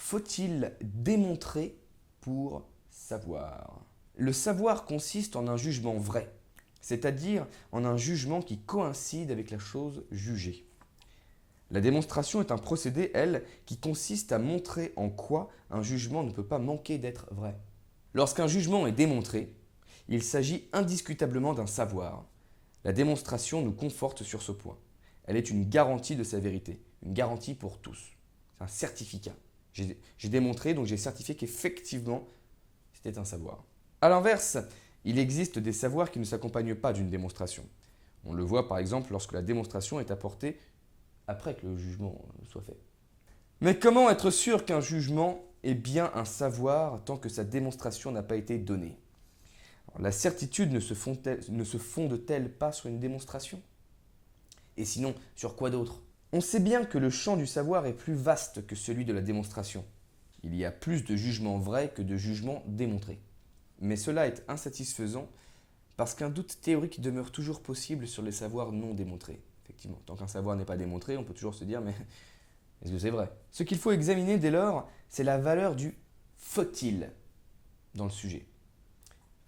Faut-il démontrer pour savoir? Le savoir consiste en un jugement vrai, c'est-à-dire en un jugement qui coïncide avec la chose jugée. La démonstration est un procédé, elle, qui consiste à montrer en quoi un jugement ne peut pas manquer d'être vrai. Lorsqu'un jugement est démontré, il s'agit indiscutablement d'un savoir. La démonstration nous conforte sur ce point. Elle est une garantie de sa vérité, une garantie pour tous. C'est un certificat. J'ai démontré, donc j'ai certifié qu'effectivement, c'était un savoir. A l'inverse, il existe des savoirs qui ne s'accompagnent pas d'une démonstration. On le voit par exemple lorsque la démonstration est apportée après que le jugement soit fait. Mais comment être sûr qu'un jugement est bien un savoir tant que sa démonstration n'a pas été donnée? Alors, la certitude ne se fonde-t-elle pas sur une démonstration? Et sinon, sur quoi d'autre? On sait bien que le champ du savoir est plus vaste que celui de la démonstration. Il y a plus de jugements vrais que de jugements démontrés. Mais cela est insatisfaisant parce qu'un doute théorique demeure toujours possible sur les savoirs non démontrés. Effectivement, tant qu'un savoir n'est pas démontré, on peut toujours se dire mais est-ce que c'est vrai? Ce qu'il faut examiner dès lors, c'est la valeur du faut-il dans le sujet.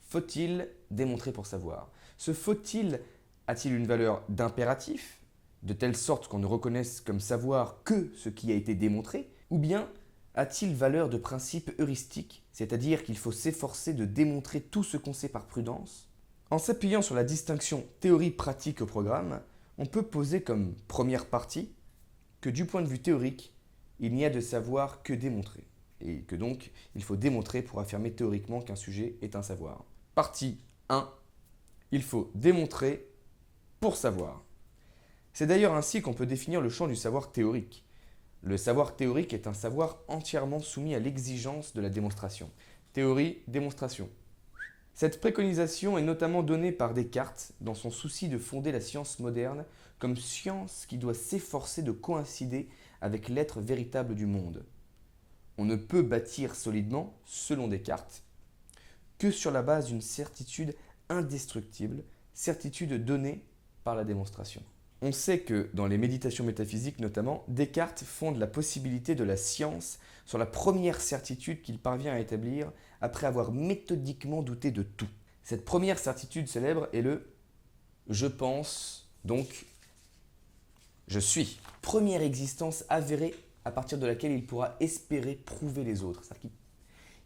Faut-il démontrer pour savoir? Ce faut-il a-t-il une valeur d'impératif, de telle sorte qu'on ne reconnaisse comme savoir que ce qui a été démontré, ou bien a-t-il valeur de principe heuristique, c'est-à-dire qu'il faut s'efforcer de démontrer tout ce qu'on sait par prudence? En s'appuyant sur la distinction théorie-pratique au programme, on peut poser comme première partie que du point de vue théorique, il n'y a de savoir que démontrer, et que donc il faut démontrer pour affirmer théoriquement qu'un sujet est un savoir. Partie 1. Il faut démontrer pour savoir. C'est d'ailleurs ainsi qu'on peut définir le champ du savoir théorique. Le savoir théorique est un savoir entièrement soumis à l'exigence de la démonstration. Théorie, démonstration. Cette préconisation est notamment donnée par Descartes dans son souci de fonder la science moderne comme science qui doit s'efforcer de coïncider avec l'être véritable du monde. On ne peut bâtir solidement, selon Descartes, que sur la base d'une certitude indestructible, certitude donnée par la démonstration. On sait que, dans les méditations métaphysiques notamment, Descartes fonde la possibilité de la science sur la première certitude qu'il parvient à établir après avoir méthodiquement douté de tout. Cette première certitude célèbre est le « je pense, donc je suis ». Première existence avérée à partir de laquelle il pourra espérer prouver les autres. C'est-à-dire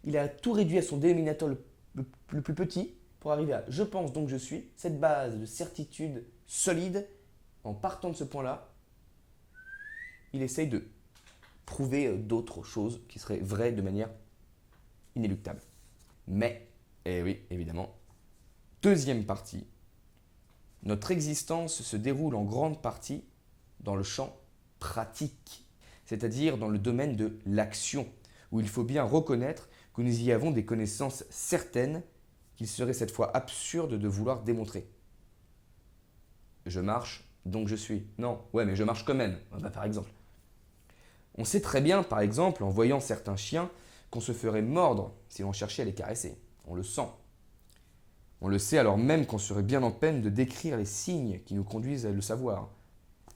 qu'il a tout réduit à son dénominateur le plus petit pour arriver à « je pense, donc je suis ». Cette base de certitude solide, en partant de ce point-là, il essaye de prouver d'autres choses qui seraient vraies de manière inéluctable. Mais, eh oui, évidemment, deuxième partie, notre existence se déroule en grande partie dans le champ pratique, c'est-à-dire dans le domaine de l'action, où il faut bien reconnaître que nous y avons des connaissances certaines qu'il serait cette fois absurde de vouloir démontrer. Je marche, donc je suis. Non, ouais, mais je marche quand même, par exemple. On sait très bien, par exemple, en voyant certains chiens, qu'on se ferait mordre si l'on cherchait à les caresser. On le sent. On le sait alors même qu'on serait bien en peine de décrire les signes qui nous conduisent à le savoir.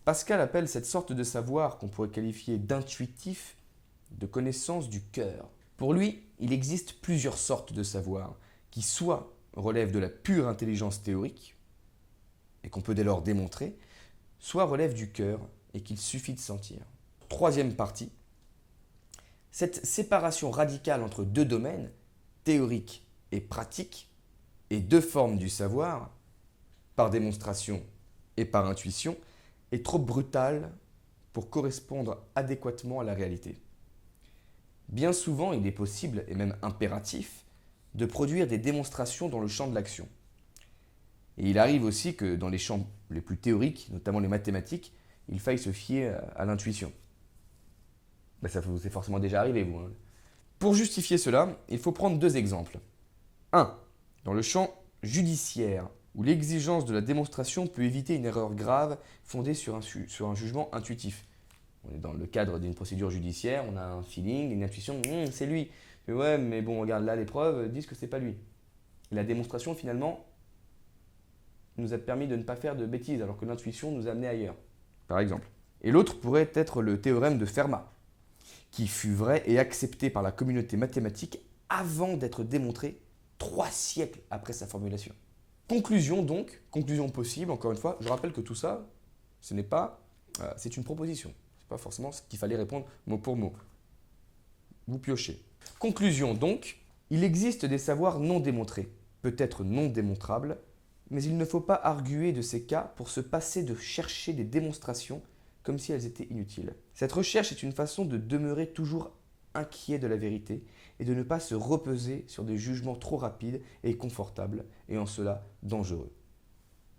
Pascal appelle cette sorte de savoir qu'on pourrait qualifier d'intuitif, de connaissance du cœur. Pour lui, il existe plusieurs sortes de savoir qui soit relèvent de la pure intelligence théorique, et qu'on peut dès lors démontrer, soit relèvent du cœur et qu'il suffit de sentir. Troisième partie, cette séparation radicale entre deux domaines, théorique et pratique, et deux formes du savoir, par démonstration et par intuition, est trop brutale pour correspondre adéquatement à la réalité. Bien souvent, il est possible, et même impératif, de produire des démonstrations dans le champ de l'action. Et il arrive aussi que dans les champs les plus théoriques, notamment les mathématiques, il faille se fier à l'intuition. Ça vous est forcément déjà arrivé, vous. Pour justifier cela, il faut prendre deux exemples. 1. Dans le champ judiciaire, où l'exigence de la démonstration peut éviter une erreur grave fondée sur un jugement intuitif. On est dans le cadre d'une procédure judiciaire, on a un feeling, une intuition, c'est lui. Mais ouais, mais bon, regarde là, les preuves disent que c'est pas lui. Et la démonstration, finalement, nous a permis de ne pas faire de bêtises, alors que l'intuition nous a amené ailleurs, par exemple. Et l'autre pourrait être le théorème de Fermat, qui fut vrai et accepté par la communauté mathématique avant d'être démontré 3 siècles après sa formulation. Conclusion donc, conclusion possible, encore une fois, je rappelle que tout ça, ce n'est pas, c'est une proposition. Ce n'est pas forcément ce qu'il fallait répondre mot pour mot. Vous piochez. Conclusion donc, il existe des savoirs non démontrés, peut-être non démontrables, mais il ne faut pas arguer de ces cas pour se passer de chercher des démonstrations comme si elles étaient inutiles. Cette recherche est une façon de demeurer toujours inquiet de la vérité et de ne pas se reposer sur des jugements trop rapides et confortables, et en cela dangereux.